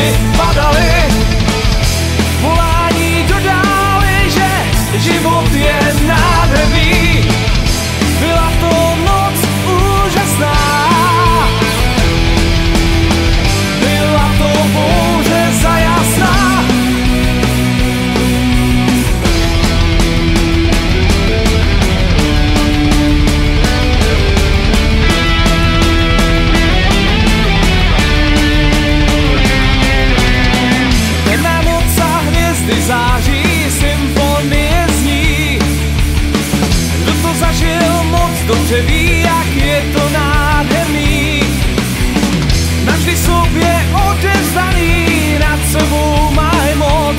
hvězdy padaly, volání dodali, že život je nádherný. Byla to noc úžasná, byla to bouře zajasná. Temná noc a hvězdy září, symfonie zní. Kdo to zažil, moc dobře ví, jak je to nádherný. Navždy sobě odevzdaný, nad sebou má moc.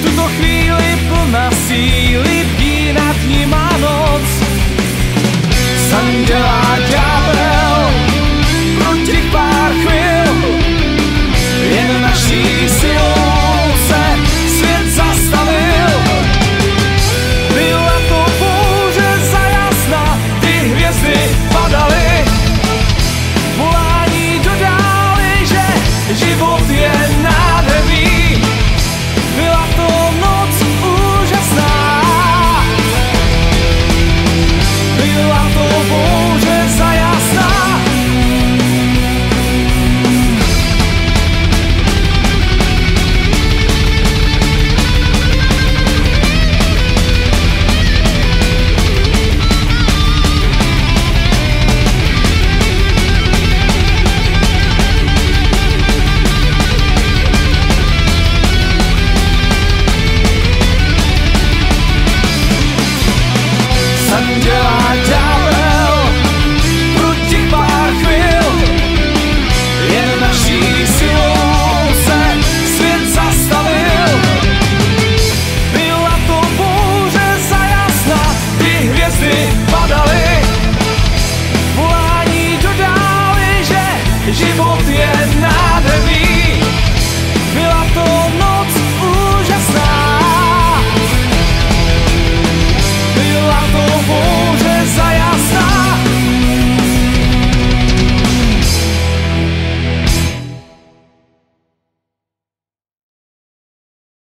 V tuto chvíli plná síly, bdí nad nima noc. San dělá ďábel pro těch pár chvil, jen naší silou se svět zastavil. Byla to bouře zajasná, ty hvězdy padaly, volání dodali, že život je